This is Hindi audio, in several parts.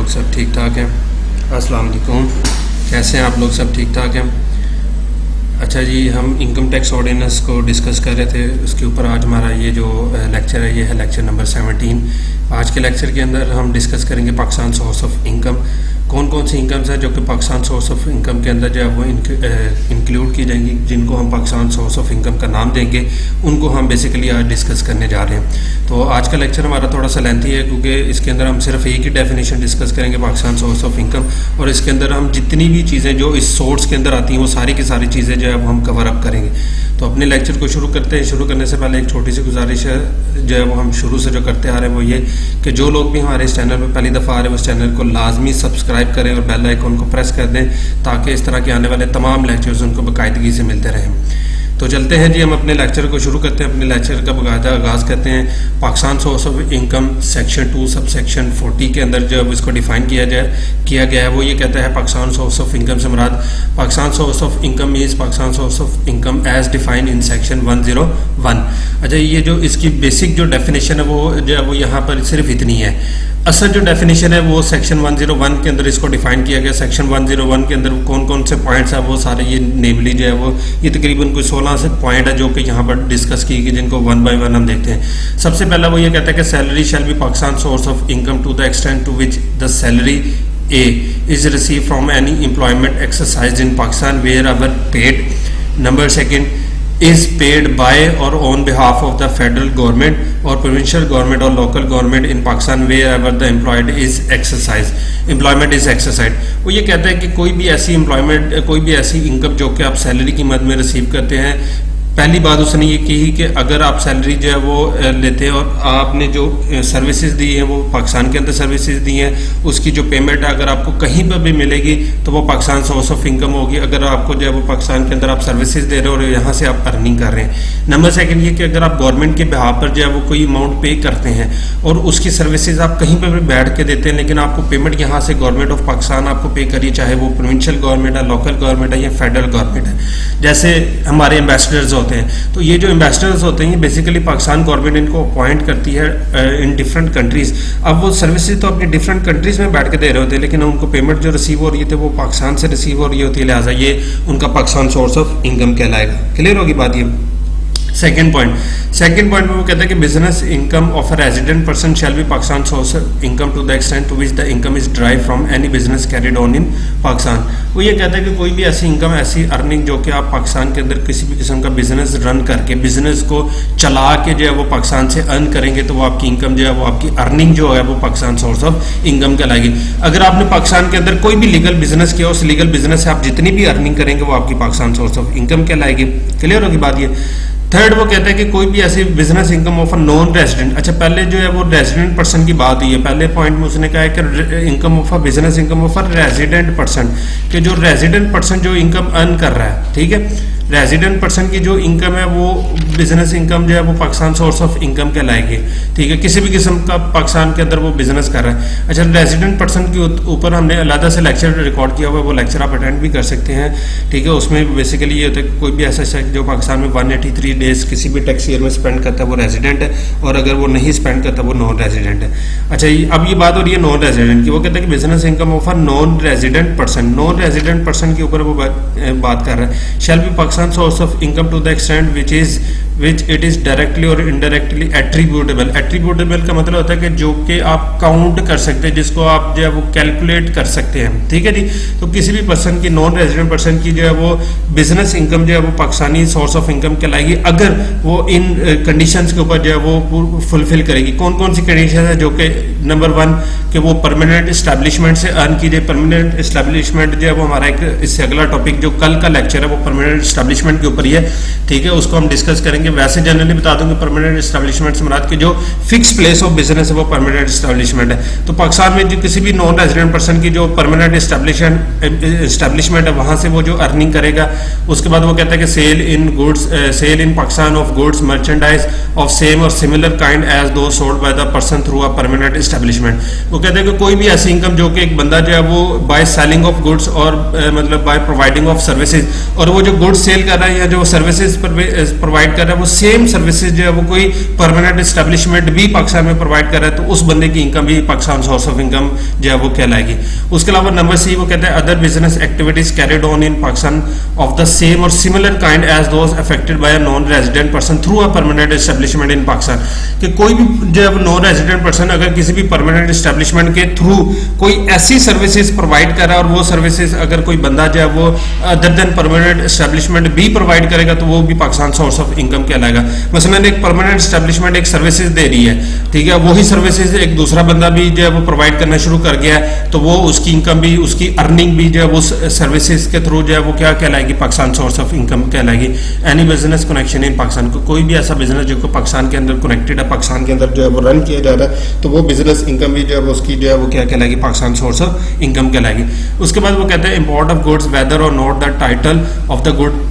लोग सब ठीक ठाक हैं? अस्सलाम वालेकुम। कैसे हैं आप लोग? सब ठीक ठाक हैं? अच्छा जी, हम इनकम टैक्स ऑर्डिनेंस को डिस्कस कर रहे थे, उसके ऊपर आज हमारा ये जो लेक्चर है ये है लेक्चर नंबर 17। आज के लेक्चर के अंदर हम डिस्कस करेंगे पाकिस्तान सोर्स ऑफ इनकम। कौन कौन सी इनकम्स हैं जो कि पाकिस्तान सोर्स ऑफ इनकम के अंदर जो है वो इंक्लूड की जाएंगी, जिनको हम पाकिस्तान सोर्स ऑफ इनकम का नाम देंगे, उनको हम बेसिकली आज डिस्कस करने जा रहे हैं। तो आज का लेक्चर हमारा थोड़ा सा लेंथी है क्योंकि इसके अंदर हम सिर्फ एक ही डेफिनेशन डिस्कस करेंगे पाकिस्तान सोर्स ऑफ इनकम, और इसके अंदर हम जितनी भी चीज़ें जो इस सोर्स के अंदर आती हैं वो सारी की सारी चीज़ें जो है वो हम कवर अप करेंगे। तो अपने लेक्चर को शुरू करते हैं। शुरू करने से पहले एक छोटी सी गुजारिश है जो है वो हम शुरू से जो करते आ रहे हैं वो ये कि जो लोग भी हमारे इस चैनल पर पहली दफ़ा आ रहे हैं उस चैनल को लाजमी सब्सक्राइब करें और बेल आइकन को प्रेस कर दें ताकि इस तरह के आने वाले तमाम लेक्चर्स उनको बाकायदगी से मिलते रहें। तो चलते हैं जी, हम अपने लेक्चर को शुरू करते हैं। अपने लेक्चर का बाकायदा आगाज़ करते हैं Pakistan source of income section 2 sub section 40 के अंदर जो इसको डिफाइन किया गया है वो ये कहता है पाकिस्तान सोर्स ऑफ इनकम से मुराद Pakistan source of income is Pakistan source of income as define in section 101। अच्छा, ये जो इसकी बेसिक जो डेफिनेशन है वो जो है वो यहाँ पर सिर्फ इतनी है। असल जो डेफिनेशन है वो सेक्शन 101 के अंदर इसको डिफाइन किया गया। सेक्शन 101 के अंदर कौन कौन से पॉइंट्स हैं वो सारे ये नेमली जो है वो ये तकरीबन कोई 16 से पॉइंट है जो कि यहाँ पर डिस्कस की गई, जिनको वन बाय वन हम देखते हैं। सबसे पहला वो ये कहता है कि salary shall be Pakistan source of income to the extent to which the salary a is receive from any employment exercise in Pakistan wherever paid. Number second is paid by or on behalf of the federal government or provincial government or local government in Pakistan wherever the employed is employment is exercised। वो ये कहता है कि कोई भी ऐसी एम्प्लॉयमेंट, कोई भी ऐसी इनकम जो कि आप सैलरी की मद में रिसीव करते हैं। पहली बात उसने ये की कि अगर आप सैलरी जो है वो लेते हैं और आपने जो सर्विसेज दी हैं वो पाकिस्तान के अंदर सर्विसेज दी हैं, उसकी जो पेमेंट अगर आपको कहीं पर भी मिलेगी तो वो पाकिस्तान सोर्स ऑफ इनकम होगी। अगर आपको जो है वो पाकिस्तान के अंदर आप सर्विसेज दे रहे हो और यहाँ से आप अर्निंग कर रहे हैं। नंबर सेकंड ये कि अगर आप गवर्नमेंट के बिहाफ पर जो है वो कोई अमाउंट पे करते हैं और उसकी सर्विसेज आप कहीं पर भी बैठ के देते हैं, लेकिन आपको पेमेंट यहाँ से गवर्नमेंट ऑफ पाकिस्तान आपको पे करिए, चाहे वो प्रोविंशियल गवर्नमेंट है, लोकल गवर्नमेंट है या फेडरल गवर्नमेंट है। जैसे हमारे एम्बेसडर्स होते हैं, तो ये जो एम्बेसडर्स होते हैं बेसिकली पाकिस्तान गवर्नमेंट इनको अपॉइंट करती है इन डिफरेंट कंट्रीज। अब वो सर्विसेज तो अपनी डिफरेंट कंट्रीज में बैठ के दे रहे होते हैं, लेकिन उनको पेमेंट जो रिसीव हो रही है वो पाकिस्तान से रिसीव हो रही होती है, लिहाजा ये उनका पाकिस्तान सोर्स ऑफ इनकम कहलाएगा। क्लियर होगी बात? ये सेकेंड पॉइंट में वो कहता है कि business income of a resident person shall be Pakistan source of income to the extent to which the income is drive from any business carried on in Pakistan. वो ये कहता है कि कोई भी ऐसी इनकम, ऐसी अर्निंग जो कि आप पाकिस्तान के अंदर किसी भी किस्म का बिजनेस रन करके, बिजनेस को चला के जो है वो पाकिस्तान से अर्न करेंगे तो वो आपकी इनकम जो है वो आपकी अर्निंग जो है वो पाकिस्तान सोर्स ऑफ इनकम कहलाएगी। अगर आपने पाकिस्तान के अंदर कोई भी लीगल बिजनेस किया, उस लीगल बिजनेस से आप जितनी भी अर्निंग करेंगे वो आपकी पाकिस्तान सोर्स ऑफ इनकम कहलाएगी। क्लियर होगी बात? ये थर्ड वो कहता है कि कोई भी ऐसी business income of a non resident. अच्छा, पहले जो है वो रेजिडेंट पर्सन की बात हुई है। पहले पॉइंट में उसने कहा है कि income of a business income of a resident person, कि जो रेजिडेंट पर्सन जो इनकम अर्न कर रहा है, ठीक है, रेजिडेंट पर्सन की जो इनकम है वो बिजनेस इनकम जो है वो पाकिस्तान सोर्स ऑफ इनकम कहलाएगी। ठीक है, किसी भी किस्म का पाकिस्तान के अंदर वो बिजनेस कर रहा है। अच्छा, रेजिडेंट पर्सन के ऊपर हमने अलग से लेक्चर रिकॉर्ड किया हुआ है, वो लेक्चर आप अटेंड भी कर सकते हैं। ठीक है, उसमें बेसिकली ये होता है कि कोई भी ऐसा शख्स जो पाकिस्तान में 183 डेज किसी भी टैक्स ईयर में स्पेंड करता है वो रेजिडेंट है, और अगर वो नहीं स्पेंड करता वो नॉन रेजिडेंट है। अच्छा, अब ये बात हो रही है नॉन रेजिडेंट की। वो कहता है कि business income of a non resident person के ऊपर वो बात कर रहा है। शैल be Pakistan source of income to the extent which it is directly or indirectly attributable। attributable का मतलब होता है कि जो कि आप काउंट कर सकते हैं, जिसको आप जो है वो कैलकुलेट कर सकते हैं। ठीक है जी, तो किसी भी पर्सन की, नॉन रेजिडेंट पर्सन की जो है वो बिजनेस इनकम जो है वो पाकिस्तानी सोर्स ऑफ इनकम कहलाएगी अगर वो इन कंडीशंस के ऊपर जो है वो फुलफिल करेगी। कौन कौन सी कंडीशन है? जो कि नंबर 1 कि वो परमानेंट इस्टेब्लिशमेंट से अर्न कीजिए। परमानेंट इस्टेब्लिशमेंट जो है वो हमारा एक इससे अगला टॉपिक जो कल का लेक्चर है वो परमानेंट इस्टेब्लिशमेंट के ऊपर ही है। ठीक है, उसको हम डिस्कस करेंगे। वैसे जनरली बता दूंगा परमानेंट इस्टेब्लिशमेंट से मुराद कि जो फिक्स प्लेस ऑफ बिजनेस है वो परमानेंट इस्टेब्लिशमेंट है। तो पाकिस्तान में जो किसी भी नॉन रेजिडेंट पर्सन की जो परमानेंट इस्टेब्लिशमेंट है वहां से वो जो अर्निंग करेगा। उसके बाद वो कहता है कि sale in Pakistan of goods merchandise of same और similar kind as those sold by the person through a permanent establishment. वो कहते हैं कि कोई भी ऐसी इनकम जो कि एक बंदा जो है वो बाय सेलिंग ऑफ गुड्स और मतलब बाय प्रोवाइडिंग ऑफ सर्विसेज, और वो जो गुड्स सेल कर रहा है या जो सर्विसेज प्रोवाइड कर रहा है है वो सेम सर्विसेज जो है वो कोई परमानेंट एस्टेब्लिशमेंट भी पाकिस्तान में प्रोवाइड कर रहा है तो उस बंदे की इनकम भी पाकिस्तान सोर्स ऑफ इनकम जो है वो कहलाएगी। उसके अलावा नंबर सी वो कहते हैं other business activities carried on in Pakistan of the same और similar kind as those affected by a non resident person through a permanent establishment in Pakistan, कि कोई भी जो है नॉन रेजिडेंट पर्सन अगर किसी भी परमानेंट एस्टेब्लिशमेंट के थ्रू कोई ऐसी सर्विसेज प्रोवाइड कर रहा है और वो सर्विसेज अगर कोई बंदा जो है वो अदर देन परमानेंट एस्टेब्लिशमेंट भी प्रोवाइड करेगा तो वो भी पाकिस्तान सोर्स ऑफ इनकम कहलाएगा। मसलन एक परमानेंट एस्टेब्लिशमेंट एक सर्विसेज दे रही है, ठीक है, वही सर्विसेज एक दूसरा बंदा भी जो है वो प्रोवाइड करना शुरू कर गया है तो वो उसकी इनकम भी उसकी अर्निंग भी जो है वो सर्विसेज के थ्रू जो है वो क्या कहलाएगी, पाकिस्तान सोर्स ऑफ इनकम कहलाएगी। Any business connection in Pakistan, कोई भी ऐसा बिजनेस जो पाकिस्तान के अंदर कनेक्टेड है, पाकिस्तान के अंदर जो है वो रन किया जा रहा है तो वो बिजनेस इनकम भी जो है वो उसकी जो है वो क्या कहलाएगी, पाकिस्तान सोर्स ऑफ इनकम कहलाएगी। उसके बाद वो कहते हैं इंपोर्ट ऑफ गुड्स वेदर और not the title of the good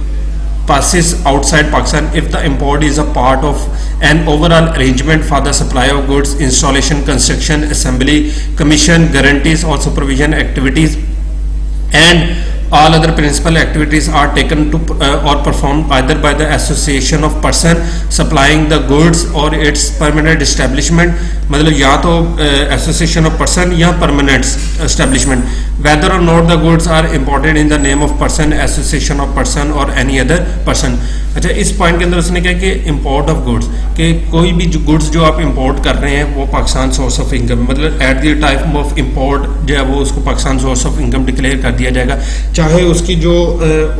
passes outside Pakistan if the import is a part of an overall arrangement for the supply of goods, installation, construction, assembly, commission, guarantees or supervision activities and all other principal activities are taken to or performed either by the association of person supplying the goods or its permanent establishment, मतलब या तो association of person या permanent establishment, whether or not the goods are imported in the name of person, association of person or any other person। अच्छा, इस पॉइंट के अंदर उसने क्या कि इंपोर्ट ऑफ गुड्स, कि कोई भी जो गुड्स जो आप इंपोर्ट कर रहे हैं वो पाकिस्तान सोर्स ऑफ इनकम, मतलब at the time of import जो है वो उसको Pakistan source of income declare कर दिया जाएगा, चाहे उसकी जो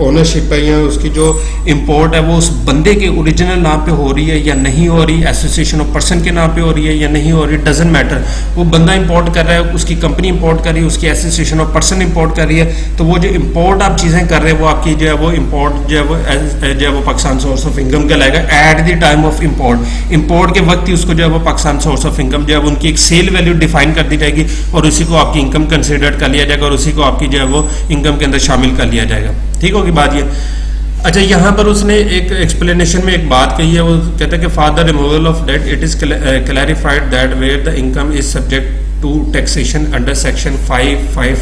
ओनरशिप है या उसकी जो इंपोर्ट है वो उस बंदे के ओरिजिनल नाम पे हो रही है या नहीं हो रही, एसोसिएशन ऑफ पर्सन के नाम पे हो रही है या नहीं हो रही, डजंट मैटर। वो बंदा इंपोर्ट कर रहा है, उसकी कंपनी इंपोर्ट कर रही है, उसकी एसोसिएशन ऑफ पर्सन इंपोर्ट कर रही है, तो वो जो इंपोर्ट आप चीज़ें कर रहे हैं वो आपकी जो है वो इंपोर्ट जो है वो पाकिस्तान सोर्स ऑफ इनकम कहलाएगा at the time of import. Import के वक्त ही उसको जो है वो पाकिस्तान सोर्स ऑफ इनकम जो है उनकी एक सेल वैल्यू डिफाइन कर दी जाएगी और उसी को आपकी इनकम कंसिडर कर लिया जाएगा और उसी को आपकी जो है वो इनकम के अंदर शामिल कर लिया जाएगा। ठीक होगी बात ये। अच्छा, यहाँ पर उसने एक एक्सप्लेनेशन में एक बात कही है, वो कहता है कि for the removal of doubt it is clarified that where the income is subject to taxation under section 5A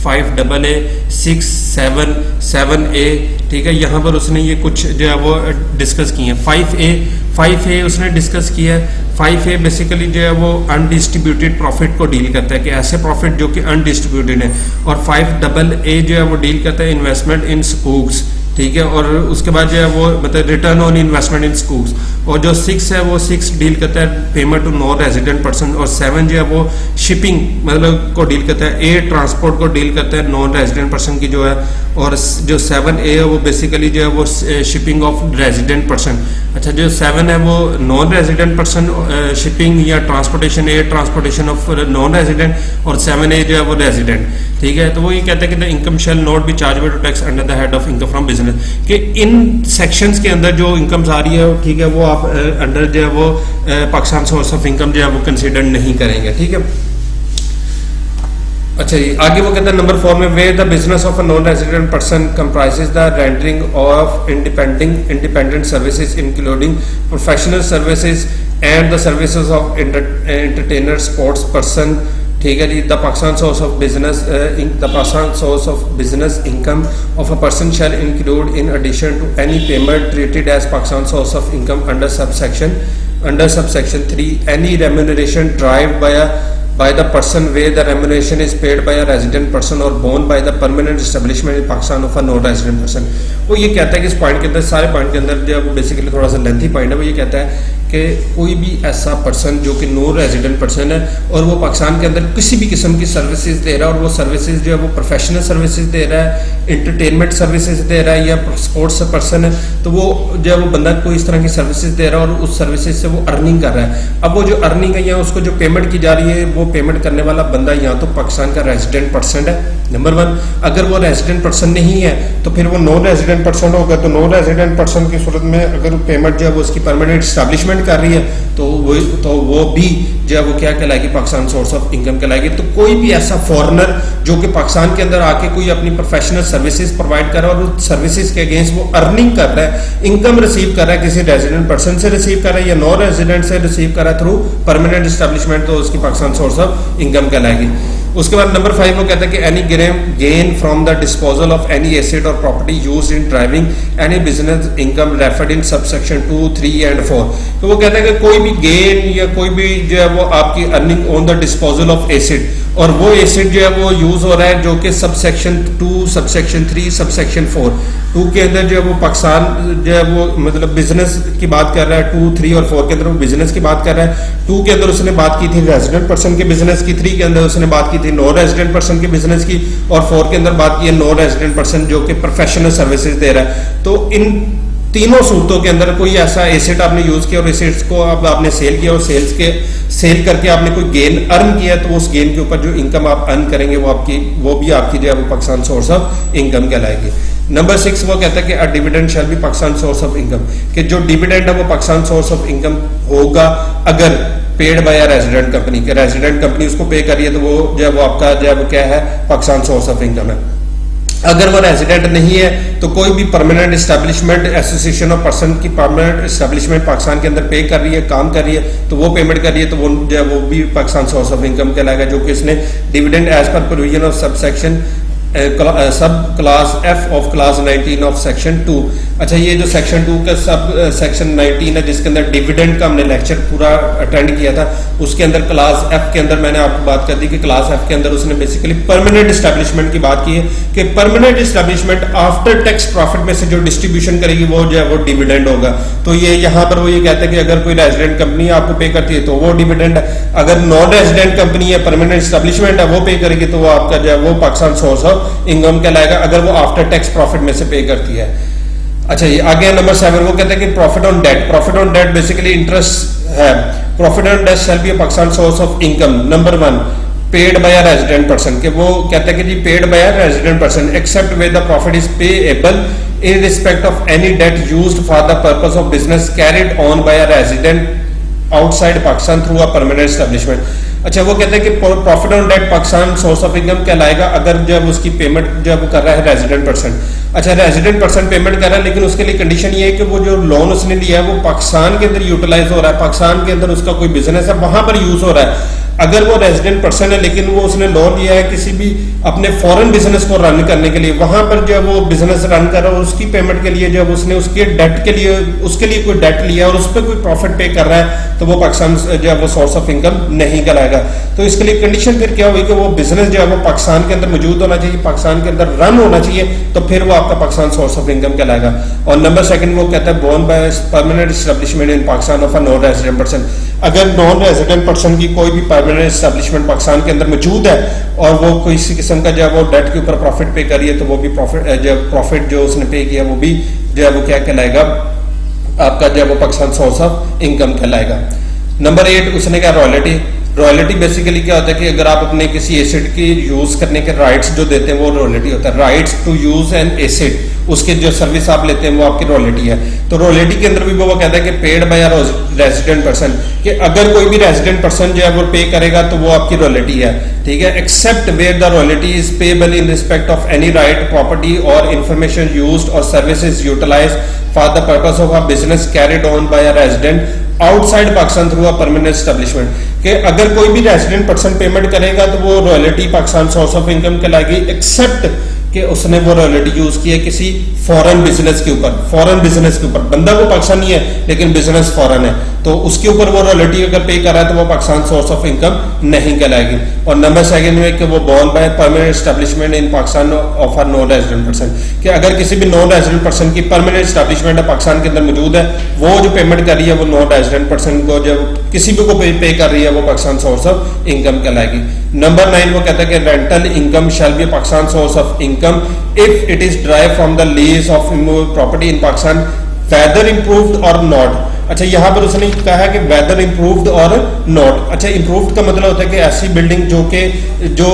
5AA 6 7 7A। ठीक है, यहाँ पर उसने ये कुछ जो है वो डिस्कस किए हैं। 5A उसने डिस्कस किया है। 5A बेसिकली जो है वो अनडिस्ट्रीब्यूटेड प्रॉफिट को डील करता है कि ऐसे प्रॉफिट जो कि अनडिस्ट्रीब्यूटेड है, और 5AA जो है वो डील करता है इन्वेस्टमेंट इन स्कूल्स। ठीक है, और उसके बाद जो है वो मतलब return on investment in schools, और जो 6 है वो 6 डील करता है payment to non resident person, और 7 जो है वो शिपिंग मतलब को डील करता है। 8 ट्रांसपोर्ट को डील करता है नॉन रेजिडेंट पर्सन की जो है, और जो 7A है वो बेसिकली जो है वो शिपिंग ऑफ रेजिडेंट पर्सन। अच्छा, जो 7 है वो नॉन रेजिडेंट पर्सन शिपिंग या transportation, 8 transportation of non resident, और 7A जो है वो रेजिडेंट। ठीक है, तो वो ये कहते हैं कि the income shall not be chargeable to tax under the head of income from business, कि इन सेक्शंस के अंदर जो इनकम्स आ रही है, ठीक है, वो आप अंडर जो है वो पाकिस्तान सोर्स ऑफ इनकम जो है वो कंसीडर नहीं करेंगे। ठीक है, अच्छा जी, आगे वो कहता है नंबर 4 में where the business of a non resident person comprises the rendering of independent services including professional services and the services of entertainer sports person. ठीक है जी, the Pakistan source of business income of a person shall include in addition to any payment treated as Pakistan source of income under subsection 3 any remuneration derived by the person where the remuneration is paid by a resident person or borne by the permanent establishment in Pakistan of a non-resident person। वो ये कहता है कि इस पॉइंट के अंदर, सारे पॉइंट के अंदर जो बेसिकली थोड़ा सा लेंथी पॉइंट है, वो ये कहता है कि कोई भी ऐसा पर्सन जो कि नॉन रेजिडेंट पर्सन है और वो पाकिस्तान के अंदर किसी भी किस्म की सर्विसेज दे रहा है, और वो सर्विसेज जो है वो प्रोफेशनल सर्विसेज दे रहा है, इंटरटेनमेंट सर्विसेज दे रहा है या स्पोर्ट्स पर्सन है, तो वो जो है वो बंदा कोई इस तरह की सर्विसेज दे रहा है और उस सर्विसेज से वो अर्निंग कर रहा है। अब वो जो अर्निंग है या उसको जो पेमेंट की जा रही है, वो पेमेंट करने वाला बंदा या तो पाकिस्तान का रेजिडेंट पर्सन है, नंबर 1। अगर वो रेजिडेंट पर्सन नहीं है तो फिर वो नॉन रेजिडेंट पर्सन होगा, तो नॉन रेजिडेंट पर्सन की सूरत में अगर पेमेंट जो है वो उसकी परमानेंट एस्टैब्लिशमेंट कर रही है तो वो भी जो है वो क्या कहलाएगी, पाकिस्तान सोर्स ऑफ इनकम कहलाएगी। तो कोई भी ऐसा फॉरेनर जो कि पाकिस्तान के अंदर आके कोई अपनी प्रोफेशनल सर्विसेज प्रोवाइड कर रहा है और उस सर्विसेज के अगेंस्ट वो अर्निंग कर रहा है, इनकम रिसीव कर रहा है, किसी रेजिडेंट पर्सन से रिसीव कर रहा है या नॉन रेजिडेंट से रिसीव कर रहा है थ्रू परमानेंट एस्टैब्लिशमेंट, तो उसकी पाकिस्तान सोर्स ऑफ इनकम कहलाएगी। उसके बाद नंबर 5 वो कहता है कि any gain from the disposal of any asset और property used in deriving any business income referred in subsection 2, 3 and 4। तो वो कहता है कि कोई भी गेन या कोई भी जो है वो आपकी earning on the disposal of asset, और वो एसेट जो है वो यूज हो रहा है जो कि सबसेक्शन 2, सबसेक्शन 3, सबसेक्शन 4। 2 के अंदर जो है वो पाकिस्तान जो है वो मतलब बिजनेस की बात कर रहा है, 2, 3 और 4 के अंदर वो बिजनेस की बात कर रहा है। 2 के अंदर उसने बात की थी रेजिडेंट पर्सन के बिजनेस की, 3 के अंदर उसने बात की थी नॉन रेजिडेंट पर्सन के बिजनेस की, और 4 के अंदर बात की है नॉन रेजिडेंट पर्सन जो कि प्रोफेशनल सर्विसेज दे रहा है। तो इन तीनों सूरतों के अंदर कोई ऐसा एसेट आपने यूज किया और एसेट्स को आपने सेल किया और सेल करके आपने कोई गेन अर्न किया, तो उस गेन के ऊपर जो इनकम आप अर्न करेंगे वो भी आपकी जो है वो पाकिस्तान सोर्स ऑफ इनकम कहलाएगी। नंबर 6 वो कहता है कि a dividend shall be Pakistan source of income, कि जो डिविडेंड है वो पाकिस्तान सोर्स ऑफ इनकम होगा अगर पेड बाय रेजिडेंट कंपनी, के रेजिडेंट कंपनी उसको पे करिए तो वो जो है वो आपका जो है वो क्या है पाकिस्तान सोर्स ऑफ इनकम है। अगर वो रेजिडेंट नहीं है तो कोई भी permanent establishment association of person की परमानेंट एस्टेब्लिशमेंट पाकिस्तान के अंदर पे कर रही है, काम कर रही है, तो वो पेमेंट कर रही है, तो वो जो है वो भी पाकिस्तान सोर्स ऑफ इनकम कहलाएगा, जो कि इसने dividend as per provision of subsection sub clause F of clause 19 of section 2। अच्छा, ये जो सेक्शन 2 का सब सेक्शन 19 है जिसके अंदर डिविडेंड का हमने लेक्चर पूरा अटेंड किया था, उसके अंदर क्लास एफ के अंदर मैंने आपको बात कर दी कि क्लास एफ के अंदर उसने बेसिकली परमानेंट एस्टेब्लिशमेंट की बात की है कि permanent establishment after tax profit में से जो डिस्ट्रीब्यूशन करेगी वो जो है वो डिविडेंड होगा। तो ये यहाँ पर वो ये कहते हैं कि अगर कोई रेजिडेंट कंपनी आपको पे करती है तो वो डिविडेंड है, अगर नॉन रेजिडेंट कंपनी है परमानेंट एस्टेब्लिशमेंट है वो पे करेगी तो वो आपका जो है वो पाकिस्तान सोर्स ऑफ इनकम कहलाएगा अगर वो आफ्टर टैक्स प्रॉफिट में से पे करती है। अच्छा, ये आगे नंबर 7 वो कहते हैं कि profit on debt, profit on debt basically interest है। Profit on debt shall be a Pakistan source of income. Number 1 paid by a resident person, के वो कहते हैं कि जी paid by a resident person except where the profit is payable in respect of any debt used for the purpose of business carried on by a resident outside Pakistan through a permanent establishment. अच्छा, वो कहते हैं कि profit on debt Pakistan source of income कहलाएगा अगर जब उसकी पेमेंट जब वो कर रहा है रेजिडेंट पर्सन। अच्छा, रेजिडेंट पर्सन पेमेंट कर रहा है लेकिन उसके लिए कंडीशन ये है कि वो जो लोन उसने लिया है वो पाकिस्तान के अंदर यूटिलाइज हो रहा है, पाकिस्तान के अंदर उसका कोई बिजनेस है वहां पर यूज हो रहा है। अगर वो रेजिडेंट पर्सन है लेकिन वो उसने लोन लिया है किसी भी अपने फॉरेन बिजनेस को रन करने के लिए, वहां पर जो है वो बिजनेस रन कर रहा है और उसकी पेमेंट के लिए जब उसने उसके डेट के लिए उसके लिए कोई डेट लिया और उस पर कोई प्रॉफिट पे कर रहा है तो वो पाकिस्तान जो है वो सोर्स ऑफ इनकम नहीं कहलाएगा। तो इसके लिए कंडीशन फिर क्या हुई कि वो बिजनेस जो है वो पाकिस्तान के अंदर मौजूद होना चाहिए, पाकिस्तान के अंदर रन होना चाहिए, तो फिर वो आपका पाकिस्तान सोर्स ऑफ इनकम कहलाएगा। और नंबर 2 वो कहता है borne by permanent establishment in Pakistan of a non resident person. अगर नॉन रेजिडेंट पर्सन की कोई भी परमानेंट एस्टेब्लिशमेंट पाकिस्तान के अंदर मौजूद है और वो किसी किस्म का जो है वो डेट के ऊपर प्रॉफिट पे करिए तो वो भी प्रॉफिट जो उसने पे किया वो भी जो है वो क्या कहलाएगा आपका जो है वो पाकिस्तान सोर्स ऑफ इनकम कहलाएगा। नंबर 8 उसने क्या रॉयल्टी। रॉयल्टी बेसिकली क्या होता है कि अगर आप अपने किसी एसेट की यूज करने के राइट्स जो देते हैं वो रॉयल्टी होता है। Rights to use an asset, उसके जो सर्विस आप लेते हैं वो आपकी रॉयल्टी है। तो रॉयल्टी के अंदर भी वो कहता है कि paid by a resident person, कि अगर कोई भी रेजिडेंट पर्सन जो है वो पे करेगा तो वो आपकी रॉयल्टी है, ठीक है। Except where the royalty is payable in respect of any right, property और इंफॉर्मेशन यूज्ड और services utilised for the purpose of a business carried on by a resident outside Pakistan through a permanent establishment, कि अगर कोई भी रेजिडेंट पर्सन पेमेंट करेगा तो वो royalty Pakistan source of income कहलाएगी, एक्सेप्ट कि उसने वो रॉयल्टी यूज की है किसी फॉरेन बिजनेस के ऊपर। फॉरेन बिजनेस के ऊपर, बंदा वो पाकिस्तानी है लेकिन बिजनेस फॉरेन है, तो उसके ऊपर वो रॉयल्टी अगर पे कर रहा है तो वो पाकिस्तान सोर्स ऑफ इनकम नहीं कहलाएगी। और नंबर 2 में कि वो borne by permanent establishment in Pakistan of a non resident person, कि अगर किसी भी नॉन रेजिडेंट पर्सन की परमानेंट एस्टेब्लिशमेंट है पाकिस्तान के अंदर मौजूद है, वो जो पेमेंट कर रही है वो नॉन रेजिडेंट पर्सन को जब किसी भी को पे कर रही है वो पाकिस्तान सोर्स ऑफ इनकम कहलाएगी। नंबर 9 वो कहता है कि rental income shall be Pakistan source of income if it is drive from the lease of property in Pakistan whether improved और नॉट। अच्छा, यहाँ पर उसने कहा है कि वेदर इम्प्रूव्ड और नॉट। अच्छा, इम्प्रूव्ड का मतलब होता है कि ऐसी बिल्डिंग जो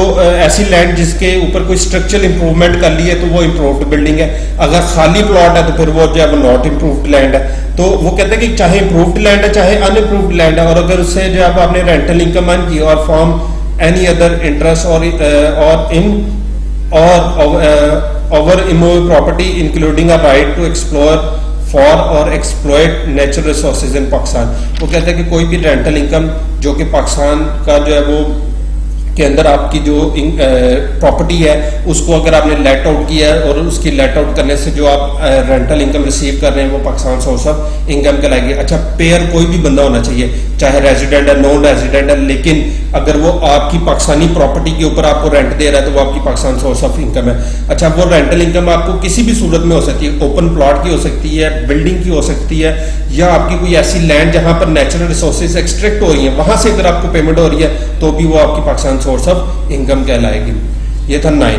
ऐसी लैंड जिसके ऊपर कोई स्ट्रक्चरल इंप्रूवमेंट कर ली है तो वो इम्प्रूव्ड बिल्डिंग है। अगर खाली प्लॉट है तो फिर वो जो है वो नॉट इम्प्रूव्ड लैंड है। तो वो कहते हैं कि चाहे इम्प्रूव्ड लैंड है चाहे अनइम्प्रूव्ड लैंड है, और अगर उससे जो है आपने रेंटल इनकम अर्न की और फॉर्म एनी अदर इंटरेस्ट और in over immovable property including a right to explore for और exploit natural resources in Pakistan. वो कहते हैं कि कोई भी रेंटल इनकम जो कि पाकिस्तान का जो है वो के अंदर आपकी जो प्रॉपर्टी है उसको अगर आपने लेट आउट किया है और उसकी लेट आउट करने से जो आप रेंटल इनकम रिसीव कर रहे हैं वो पाकिस्तान सोर्स ऑफ इनकम कहलाएगी। अच्छा, पेयर कोई भी बंदा होना चाहिए, चाहे रेजिडेंट है, नॉन रेजिडेंट है, लेकिन अगर वो आपकी पाकिस्तानी प्रॉपर्टी के ऊपर आपको रेंट दे रहा है तो वो आपकी पाकिस्तान सोर्स ऑफ इनकम है। अच्छा, वो रेंटल इनकम आपको किसी भी सूरत में हो सकती है, ओपन प्लॉट की हो सकती है, बिल्डिंग की हो सकती है, या आपकी कोई ऐसी लैंड जहां पर नेचुरल रिसोर्सेज एक्सट्रैक्ट हो रही है वहां से अगर आपको पेमेंट हो रही है तो भी वो आपकी पाकिस्तान सोर्स ऑफ इनकम कहलाएगी। ये था 9।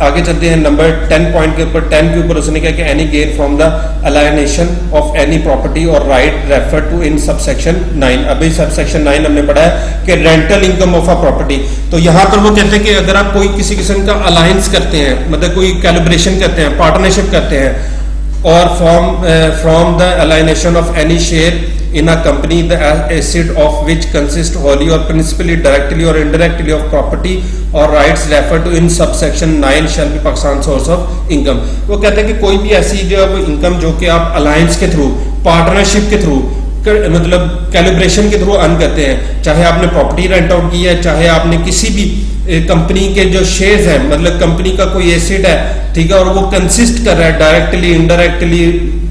आगे चलते हैं नंबर 10 पॉइंट के ऊपर। 10 के ऊपर उसने कहा कि any gain from the alienation of any property और right refer to in subsection 9। अभी सबसेक्शन 9 हमने पढ़ा है कि rental income of a property. तो यहां पर वो कहते हैं कि अगर आप कोई किसी किस्म का अलायंस करते हैं, मतलब कोई कैलिब्रेशन करते हैं, पार्टनरशिप करते हैं, और from the alienation of any share in a company the asset of which consist wholly or principally directly or indirectly of property or rights referred to in subsection 9 shall be Pakistan source of income। वो कहते हैं कि कोई भी ऐसी जो इनकम जो कि आप अलायंस के थ्रू, पार्टनरशिप के थ्रू, मतलब कैलिब्रेशन के थ्रू अर्न करते हैं, चाहे आपने प्रॉपर्टी रेंट आउट की है, चाहे आपने किसी भी कंपनी के जो शेयर्स हैं, मतलब कंपनी का कोई एसेट है, ठीक है, और वो कंसिस्ट कर रहा है डायरेक्टली इनडायरेक्टली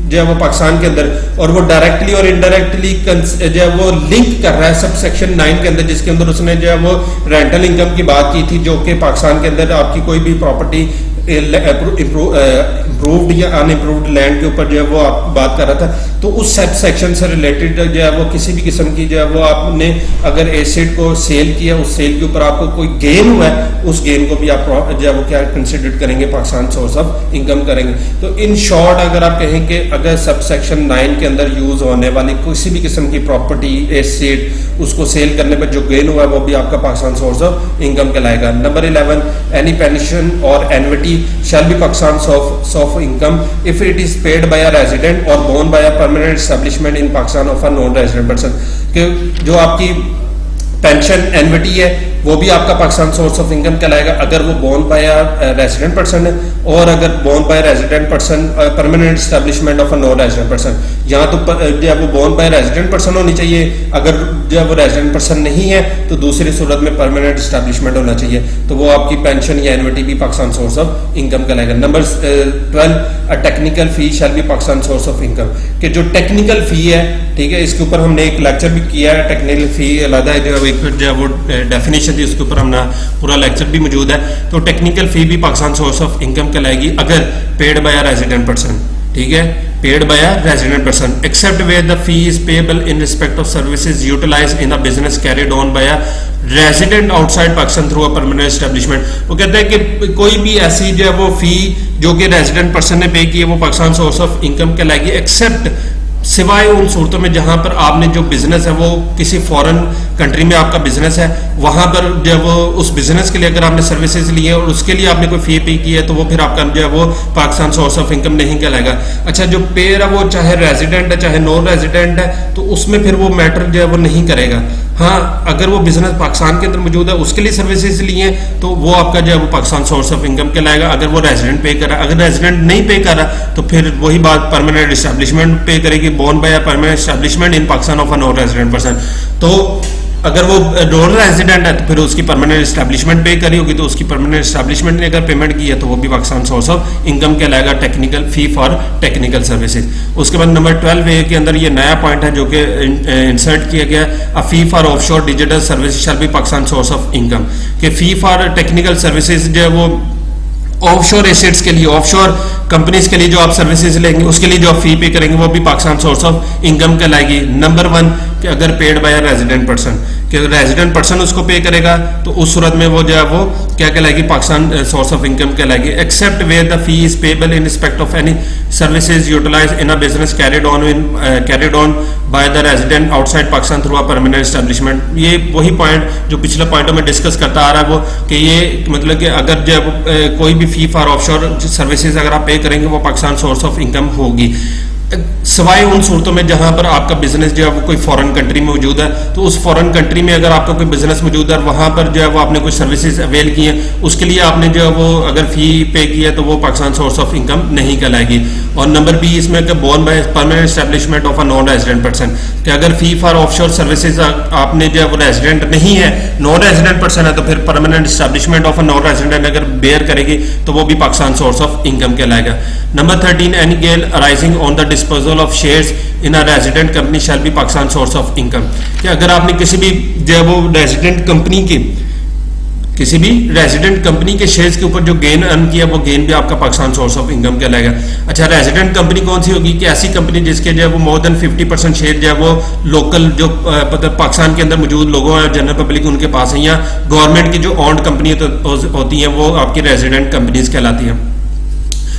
जो है वो पाकिस्तान के अंदर, और वो डायरेक्टली और इनडायरेक्टली जो है वो लिंक कर रहा है सबसेक्शन 9 के अंदर, जिसके अंदर उसने जो है वो रेंटल इनकम की बात की थी, जो कि पाकिस्तान के अंदर आपकी कोई भी प्रॉपर्टी इम्प्रूव्ड या अनइम्प्रूव्ड लैंड के ऊपर जो है वो आप बात कर रहा था। तो उस सब सेक्शन से रिलेटेड जो है वो किसी भी किस्म की जो है वो आपने अगर एसेट को सेल किया, उस सेल के ऊपर आपको कोई गेन हुआ है, उस गेन को भी आप जो है वो क्या कंसिडर करेंगे, पाकिस्तान सोर्स ऑफ इनकम करेंगे। तो इन शॉर्ट अगर आप कहें कि अगर सब सेक्शन 9 के अंदर यूज होने वाली किसी भी किस्म की प्रॉपर्टी एसेट, उसको सेल करने पर जो गेन हुआ है वो भी आपका पाकिस्तान सोर्स ऑफ इनकम कहलाएगा। नंबर 11, एनी पेंशन और annuity shall be Pakistan source of income if it is paid by a resident or borne by a permanent establishment in Pakistan of a non-resident person। कि जो आपकी पेंशन एन्युटी है वो भी आपका पाकिस्तान सोर्स ऑफ इनकम कहलाएगा अगर वो बोर्न बाय रेजिडेंट पर्सन है, और अगर borne by resident person permanent establishment of a non resident person, यहाँ तो जो है वो बोर्न बाय रेजिडेंट पर्सन होनी चाहिए, अगर जो है वो रेजिडेंट पर्सन नहीं है तो दूसरी सूरत में परमानेंट एस्टेब्लिशमेंट होना चाहिए, तो वो आपकी पेंशन या एन्युटी भी पाकिस्तान सोर्स ऑफ इनकम कहलाएगा। Number 12, a technical fee shell be Pakistan source of income. कि जो टेक्निकल फी है, ठीक है, इसके ऊपर हमने एक लेक्चर भी किया है, टेक्निकल फी अलग है, जो है वो डेफिनेशन थी, उसके ऊपर हमने पूरा लेक्चर भी मौजूद है। तो टेक्निकल फी भी पाकिस्तान सोर्स ऑफ इनकम कहलाएगी अगर paid by a resident person, ठीक है, paid by a resident person, except where the fee is payable in respect of services utilised in a business carried on by a resident outside Pakistan through a permanent establishment. वो कहते हैं कि कोई भी ऐसी जो है वो फी जो कि रेजिडेंट पर्सन ने पे की है वो पाकिस्तान सोर्स ऑफ इनकम कहलाएगी, एक्सेप्ट सिवाय उन सूरतों में जहां पर आपने जो बिजनेस है वो किसी फॉरेन कंट्री में आपका बिजनेस है, वहां पर जो वो उस बिजनेस के लिए अगर आपने सर्विसेज ली है और उसके लिए आपने कोई फी पे की है तो वो फिर आपका जो है वो पाकिस्तान सोर्स ऑफ इनकम नहीं कहलाएगा। अच्छा, जो पेयर है वो चाहे रेजिडेंट है चाहे नॉन रेजिडेंट है तो उसमें फिर वो मैटर जो है वो नहीं करेगा। हाँ, अगर वो बिजनेस पाकिस्तान के अंदर मौजूद है उसके लिए सर्विसेज ली है तो वो आपका जो है वो पाकिस्तान सोर्स ऑफ इनकम कहलाएगा अगर वो रेजिडेंट पे कर रहा है। अगर रेजिडेंट नहीं पे कर रहा तो फिर वही बात परमानेंट एस्टेब्लिशमेंट पे करेगी, borne by a permanent establishment in Pakistan of a non resident person. तो अगर वो नॉन रेजिडेंट है तो फिर उसकी परमानेंट एस्टेब्लिशमेंट पे करी होगी, तो उसकी परमानेंट एस्टेब्लिशमेंट ने अगर पेमेंट की है तो वो भी पाकिस्तान सोर्स ऑफ इनकम कहलाएगा, technical fee for technical services. उसके बाद नंबर 12A के अंदर ये नया पॉइंट है जो कि इंसर्ट किया गया, a fee for offshore digital service shall be Pakistan source of income. कि फी फॉर टेक्निकल सर्विसेज जो है वो ऑफशोर एसेट्स के लिए, ऑफशोर कंपनीज के लिए जो आप सर्विसेज लेंगे उसके लिए जो आप फी पे करेंगे वो भी पाकिस्तान सोर्स ऑफ इनकम कहलाएगी। नंबर 1 कि अगर पेड बाय रेजिडेंट पर्सन, कि रेजिडेंट पर्सन उसको पे करेगा तो उस सूरत में वो जो है वो क्या कहलाएगी, पाकिस्तान सोर्स ऑफ इनकम कहलाएगी, except where the fee is payable in respect of any services utilised in a business carried on by the resident outside Pakistan through a permanent establishment. ये वही पॉइंट जो पिछले पॉइंटों में डिस्कस करता आ रहा है वो कि ये मतलब कि अगर जो कोई भी फी फॉर ऑफशोर सर्विसेज अगर आप पे करेंगे वो पाकिस्तान सोर्स ऑफ इनकम होगी। सवाए उन सूरतों में जहां पर आपका बिजनेस जो है वो कोई फॉरेन कंट्री में मौजूद है, तो उस फॉरेन कंट्री में अगर आपका कोई बिजनेस मौजूद है और वहां पर जो है वो आपने कोई सर्विसेज अवेल की हैं, उसके लिए आपने जो है वो अगर फी पे किया तो वो पाकिस्तान सोर्स ऑफ इनकम नहीं कहलाएगी। और नंबर बी इसमें borne by permanent establishment of a non resident person, कि अगर फी फॉर ऑफशोर सर्विसेज आपने जो है वो रेजिडेंट नहीं है, नॉन रेजिडेंट पर्सन है, तो फिर permanent establishment of a non resident अगर बेयर करेगी तो वो भी पाकिस्तान सोर्स ऑफ इनकम कहलाएगा। Number 13, any gain arising on the disposal of shares in a resident company shall be Pakistan source of income, कि अगर आपने किसी भी जो है वो रेजिडेंट कंपनी की किसी भी रेजिडेंट कंपनी के शेयर्स के ऊपर जो गेन अर्न किया वो गेन भी आपका पाकिस्तान सोर्स ऑफ इनकम कहलाएगा। अच्छा, रेजिडेंट कंपनी कौन सी होगी? कि ऐसी कंपनी जिसके जो है वो मोर देन 50% शेयर जो है वो लोकल जो पाकिस्तान के अंदर मौजूद लोगों हैं, जनरल पब्लिक उनके पास है, या गवर्नमेंट की जो ऑन्ड कंपनी होती हैं वो आपकी रेजिडेंट कंपनीज कहलाती हैं।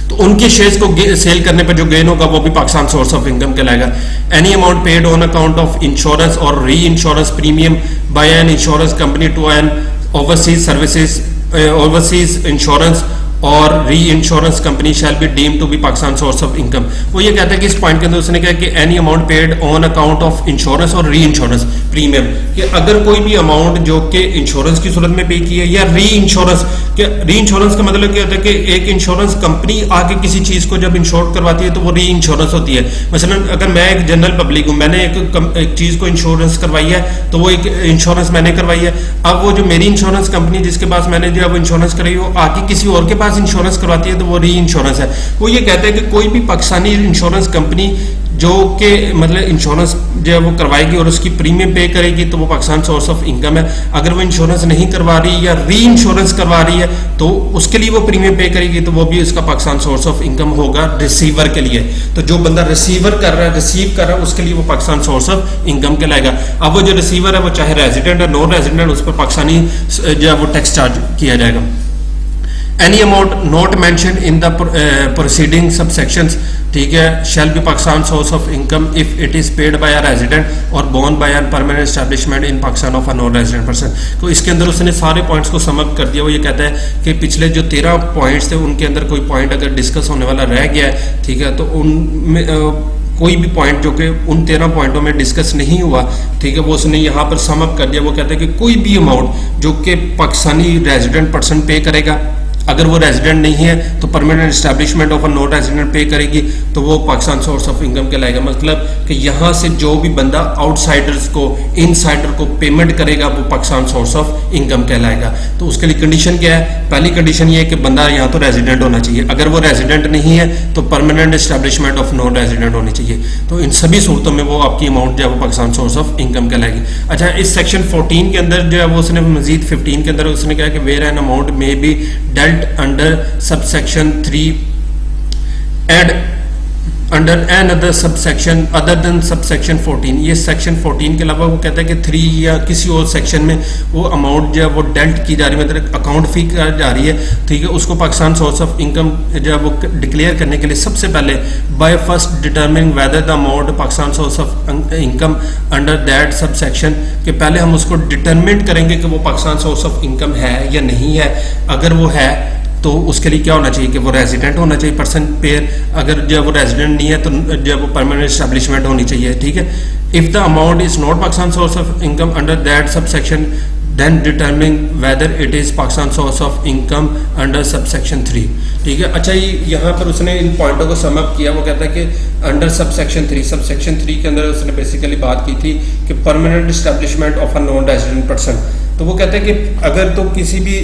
तो उनके शेयर्स को सेल करने पर जो गेन होगा वो भी पाकिस्तान सोर्स ऑफ इनकम कहलाएगा। Any amount paid on account of insurance और reinsurance premium by an insurance company to an overseas services overseas insurance और reinsurance company shall be deem to be Pakistan source of income. वो ये कहता है कि इस पॉइंट के अंदर उसने कहा कि any amount paid on account of insurance और री इंश्योरेंस प्रीमियम, कि अगर कोई भी अमाउंट जो कि इंश्योरेंस की सूरत में पे की है या री इंश्योरेंस, री इंश्योरेंस का मतलब क्या होता है कि एक इंश्योरेंस कंपनी आके किसी चीज को जब इंश्योर करवाती है तो वो री इंश्योरेंस होती है। मसलन अगर मैं एक जनरल पब्लिक हूं, मैंने एक चीज को इंश्योरेंस करवाई है तो वो एक इंश्योरेंस मैंने करवाई है। अब वो जो मेरी इंश्योरेंस कंपनी जिसके पास मैंने जो है वो इंश्योरेंस कराई वो आके किसी और के पास इंश्योरेंस करवाती है तो वो री इंश्योरेंस है। वो ये कहते हैं कि कोई भी पाकिस्तानी इंश्योरेंस कंपनी जो कि मतलब इंश्योरेंस जो है वो करवाएगी और उसकी प्रीमियम पे करेगी तो वो पाकिस्तान सोर्स ऑफ इनकम है। अगर वो इंश्योरेंस नहीं करवा रही या री इंश्योरेंस करवा रही है तो उसके लिए वो प्रीमियम पे करेगी तो वो भी उसका पाकिस्तान सोर्स ऑफ इनकम होगा रिसीवर के लिए। तो जो बंदा रिसीव कर रहा है उसके लिए वो पाकिस्तान सोर्स ऑफ इनकम कहलाएगा। अब वो जो रिसीवर है वो चाहे रेजिडेंट है नॉन रेजिडेंट, उस पर पाकिस्तानी जो है वो टैक्स चार्ज किया जाएगा। Any amount not mentioned in the preceding subsections, ठीक है, shall be Pakistan source of income if it is paid by a resident or borne by a permanent establishment in Pakistan of a non-resident person। तो इसके अंदर उसने सारे पॉइंट्स को समअप कर दिया। वो ये कहता है कि पिछले जो 13 पॉइंट्स थे उनके अंदर कोई पॉइंट अगर डिस्कस होने वाला रह गया है, ठीक है, तो उनमें कोई भी पॉइंट जो कि उन 13 पॉइंटों में डिस्कस नहीं हुआ, ठीक है, वो उसने यहाँ पर समअप कर दिया। वो कहता है कि कोई भी अमाउंट जो कि पाकिस्तानी रेजिडेंट पर्सन पे करेगा, अगर वो रेजिडेंट नहीं है तो permanent establishment of a non resident पे करेगी तो वो पाकिस्तान सोर्स ऑफ इनकम कहलाएगा। मतलब कि यहाँ से जो भी बंदा आउटसाइडर्स को इनसाइडर को पेमेंट करेगा वो पाकिस्तान सोर्स ऑफ इनकम कहलाएगा। तो उसके लिए कंडीशन क्या है? पहली कंडीशन ये है कि बंदा यहाँ तो रेजिडेंट होना चाहिए, अगर वो रेजिडेंट नहीं है तो permanent establishment of non resident होनी चाहिए। तो इन सभी सूरतों में वो आपकी अमाउंट जो है वो पाकिस्तान सोर्स ऑफ इनकम कहलाएगी। अच्छा, इस सेक्शन 14 के अंदर जो है वो उसने मजीद 15 के अंदर उसने कहा कि वेयर एन अमाउंट में be dealt under subsection 3 and under another subsection other than subsection 14। ये सेक्शन 14 के अलावा वो कहता है कि 3 या किसी और सेक्शन में वो अमाउंट जो है वो डेल्ट की जा रही है, मतलब अकाउंट फी जा रही है, ठीक है, उसको पाकिस्तान सोर्स ऑफ इनकम जो है वो डिक्लेयर करने के लिए सबसे पहले by first determining whether the amount Pakistan source of income under that sub section, के पहले हम उसको डिटर्मिनेट करेंगे कि वो पाकिस्तान सोर्स ऑफ इनकम है या नहीं है। अगर वो है तो उसके लिए क्या होना चाहिए कि वो रेजिडेंट होना चाहिए पर्सन पेयर, अगर जो वो रेजिडेंट नहीं है तो जो वो परमानेंट एस्टैब्लिशमेंट होनी चाहिए, ठीक है। If the amount is not Pakistan source of income under that subsection then determining whether it is Pakistan source of income under subsection 3, ठीक है। अच्छा, ये यहाँ पर उसने इन पॉइंटों को समअप किया। वो कहता है कि अंडर सब सेक्शन 3 के अंदर उसने बेसिकली बात की थी कि permanent establishment of a non resident person. तो वो कहते हैं कि अगर तो किसी भी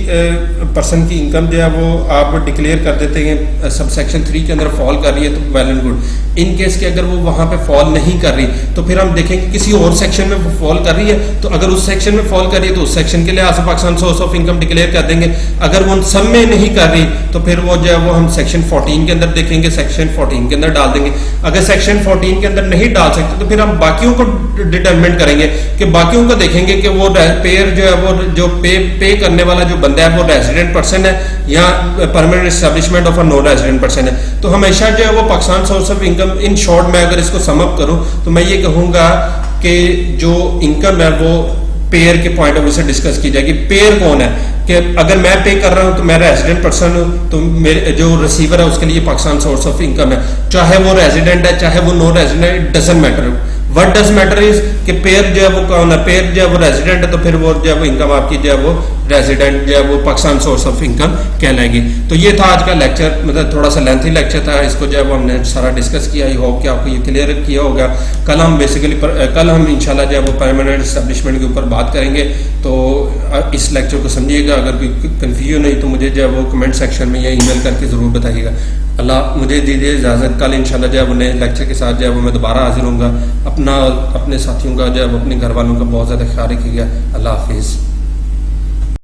पर्सन की इनकम जो है वो आप डिक्लेयर कर देते हैं सब सेक्शन 3 के अंदर फॉल कर रही है तो well and good. In case के अगर वो वहाँ पे फॉल नहीं कर रही तो फिर हम देखेंगे किसी और सेक्शन में वो फॉल कर रही है, तो अगर उस सेक्शन में फॉल कर रही है तो उस सेक्शन के लिए आज Pakistan source of income declare कर देंगे। अगर वो उन सब में नहीं कर रही तो फिर वो जो है वो हम सेक्शन 14 के अंदर देखेंगे, सेक्शन 14 के अंदर डाल देंगे। अगर सेक्शन 14 के अंदर नहीं डाल सकते तो फिर हम बाकियों को डिटरमिनेट करेंगे कि बाकियों को देखेंगे कि वो पेयर जो है वो जो पे करने वाला जो बंदा है वो रेजिडेंट पर्सन है या permanent establishment of a non resident person है। तो हमेशा जो है वो Pakistan source of income in short में अगर इसको समअप करूं तो मैं ये कहूंगा कि जो इनकम है वो पेयर के पॉइंट ऑफ व्यू से डिस्कस की जाएगी। पेयर कौन है? कि अगर मैं पे कर रहा हूं तो मैं रेजिडेंट पर्सन हूं, तो मेरे जो रिसीवर है उसके लिए पाकिस्तान सोर्स ऑफ इनकम है, चाहे वो रेजिडेंट है चाहे वो no resident, it doesn't matter. What does matter is कि पेयर जो है वो कौन है, पेयर जो है वो रेजिडेंट है, तो फिर वो जो है वो इनकम आपकी जो है वो रेजिडेंट जो है वो पाकिस्तान सोर्स ऑफ इनकम कहलाएगी। तो ये था आज का लेक्चर, मतलब थोड़ा सा लेंथी लेक्चर था, इसको जो है वो हमने सारा डिस्कस किया। आई होप कि आपको ये क्लियर किया होगा। कल हम बेसिकली कल हम इंशाल्लाह जो है वो परमानेंट एस्टेब्लिशमेंट के ऊपर बात करेंगे। तो इस लेक्चर को समझिएगा, अगर कोई कन्फ्यूजन नहीं तो मुझे जो है वो कमेंट सेक्शन में या ईमेल करके ज़रूर बताइएगा। अल्लाह मुझे दीजिए इजाज़त, कल इंशाल्लाह जो है वो नए लेक्चर के साथ जो है वो मैं दोबारा हाजिर होऊंगा। अपने साथियों का जो है वो अपने घर वालों का बहुत ज़्यादा ख्याल रखिएगा। अल्लाह हाफिज़।